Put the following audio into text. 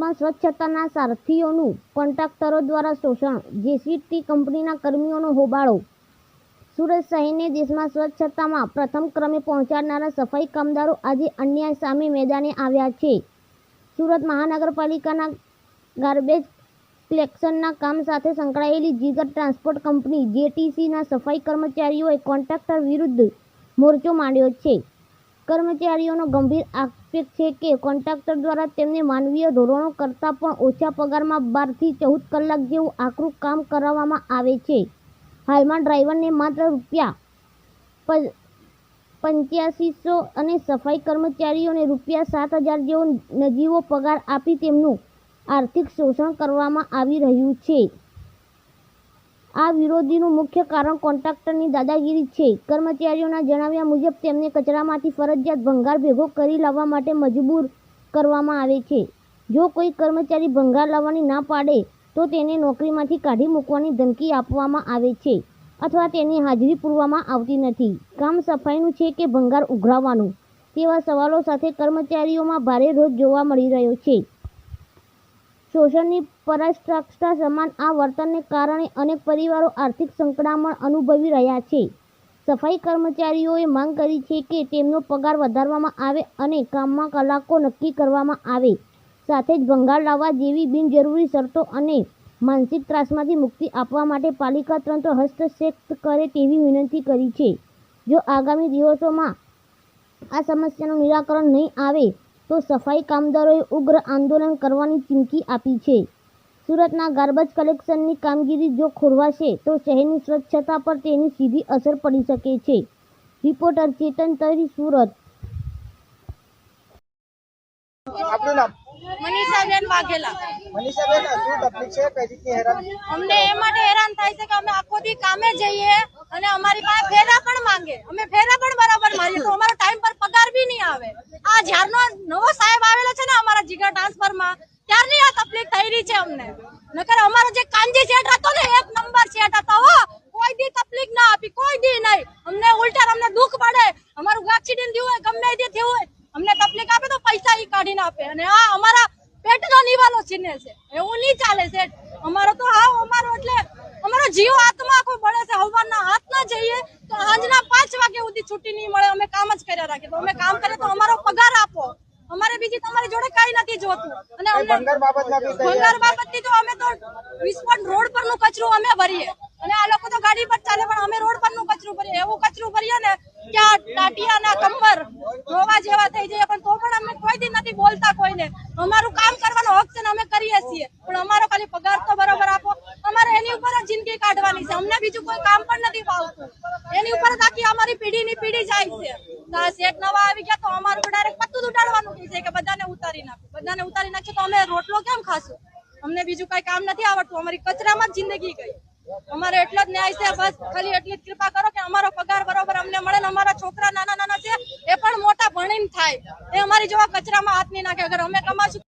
સુરતમાં સ્વચ્છતાના સારથીઓનું કોન્ટ્રાક્ટરો દ્વારા શોષણ, જેસીટી કંપનીના કર્મીઓનો હોબાળો। સુરત શહેરને દેશમાં સ્વચ્છતામાં પ્રથમ ક્રમે પહોંચાડનારા સફાઈ કામદારો આજે અન્યાય સામે મેદાને આવ્યા છે। સુરત મહાનગરપાલિકાના ગાર્બેજ કલેક્શનના કામ સાથે સંકળાયેલી જીગર ટ્રાન્સપોર્ટ કંપની જેટીસીના સફાઈ કર્મચારીઓએ કોન્ટ્રાક્ટર વિરુદ્ધ મોરચો માંડ્યો છે। કર્મચારીઓનો ગંભીર આક્ષેપ છે કે કોન્ટ્રાક્ટર દ્વારા તેમને માનવીય ધોરણો કરતાં પણ ઓછા પગારમાં 12 થી 14 કલાક જેવું આકરું કામ કરાવવામાં આવે છે। હાલમાં ડ્રાઈવરને માત્ર ₹8500 અને સફાઈ કર્મચારીઓને ₹7000 જેવો નજીવો પગાર આપી તેમનું આર્થિક શોષણ કરવામાં આવી રહ્યું છે। આ વિરોધનું મુખ્ય કારણ કોન્ટ્રાક્ટરની દાદાગીરી છે। કર્મચારીઓના જણાવ્યા મુજબ તેમને કચરામાંથી ફરજિયાત ભંગાર ભેગો કરી લાવવા માટે મજબૂર કરવામાં આવે છે। જો કોઈ કર્મચારી ભંગાર લાવવાની ના પાડે તો તેને નોકરીમાંથી કાઢી મૂકવાની ધમકી આપવામાં આવે છે અથવા તેની હાજરી પૂરવામાં આવતી નથી। કામ સફાઈનું છે કે ભંગાર ઉઘરાવવાનું, તેવા સવાલો સાથે કર્મચારીઓમાં ભારે રોષ જોવા મળી રહ્યો છે। શોષણની પરાકાષ્ઠા સમાન આ વર્તનને કારણે અનેક પરિવારો આર્થિક સંકડામણ અનુભવી રહ્યા છે। સફાઈ કર્મચારીઓએ માંગ કરી છે કે તેમનો પગાર વધારવામાં આવે અને કામમાં કલાકો નક્કી કરવામાં આવે, સાથે જ ભંગાર લાવવા જેવી બિનજરૂરી શરતો અને માનસિક ત્રાસમાંથી મુક્તિ આપવા માટે પાલિકા તંત્ર હસ્તક્ષેપ કરે તેવી વિનંતી કરી છે। જો આગામી દિવસોમાં આ સમસ્યાનું નિરાકરણ નહીં આવે તો સફાઈ કામદારોએ ઉગ્ર આંદોલન કરવાની ચીમકી આપી છે। સુરતના ગાર્બેજ કલેક્શનની કામગીરી જો ખોરવાશે તો શહેરની સ્વચ્છતા પર તેની સીધી અસર પડી શકે છે। રિપોર્ટર ચેતન તરી, સુરત। આપનું નામ? મનીષાબેન વાઘેલા। મનીષાબેન, શું તકલીફ છે? કઈ રીતની હેરાન? અમને એ માટે હેરાન થાય છે કે અમે આખો દી કામે જઈએ અને અમારી પાસે ફેરા પણ માંગે, અમે ફેરા પણ બરાબર મારીએ તો અમારો ટાઈમ પર પગાર બી નહીં આવે। આ જ્યારનો નવો સાહેબ આવેલો છે ને અમારા જીગર ટ્રાન્સફરમાં, ત્યારની આ તકલીફ થઈ રહી છે અમને। નકર અમારો જે કાંજી સેટ હતો ને, 1 નંબર સેટ હતો હો, કોઈ દી તકલીફ ના આપી, કોઈ દી નહીં। અમને ઉલટા અમને દુઃખ પડે, અમારું એક્સિડન્ટ થયું હોય, ગમે તે થયું હોય, અમને તકલીફ આપે તો પૈસા ઈ કાઢીને આપે અને આ અમારા પેટનો નિવાલો છીને છે। એવું નહીં ચાલે સેઠ, અમારો તો હાવ અમારો એટલે અમારો જીવ આત્મા આખો બળે છે। હવારના હાથ ના જઈએ તો સાંજના 5 વાગે સુધી છૂટી નહીં મળે, અમે કામ જ કર્યા રાખીએ તો અમે કામ કરીએ તો અમારો પગાર આપો, અમારે બીજી તમારી જોડે કઈ નથી જોતું। અને અમને ભંગાર બાબતની તો અમે તો વિસ્ફોટ રોડ પરનું કચરું અમે ભરીએ અને આ લોકો તો ગાડી પર ચાલે પણ અમે રોડ પરનું કચરું ભરીએ। એવું કચરું ભરીએ ને કે આ ટાટિયાના કમર રોવા જેવા થઈ જાય, પણ તો પણ અમે કોઈ દી નથી બોલતા કોઈને। અમારું કામ કરવાનો હક છે ને અમે કરીએ છીએ, પણ અમારો ખાલી પગાર તો બરોબર આપો। અમારે એની ઉપર જ જિંદગી કાઢવાની છે, અમને બીજું કોઈ કામ પણ નથી ફાવતું। એની ઉપર આખી અમારી પેઢીની પેઢી જાય છે। શેઠ નવા આવી ગયા તો અમારું ડાયરેક્ટ પત્તું ઉડાડવાનું કહે છે કે બધાને ઉતારી નાખો, બધાને ઉતારી નાખશે તો અમે રોટલો કેમ ખાશું? અમને બીજું કઈ કામ નથી આવડતું, અમારી કચરામાં જ જિંદગી ગઈ। અમારે એટલો જ ન્યાય છે, બસ ખાલી એટલી જ કૃપા કરો કે અમારો પગાર બરોબર અમને મળે ને અમારા છોકરા નાના નાના છે એ પણ મોટા ભણીને થાય, એ અમારી જેવા કચરામાં હાથ નહીં નાખે। અગર અમે કમાશું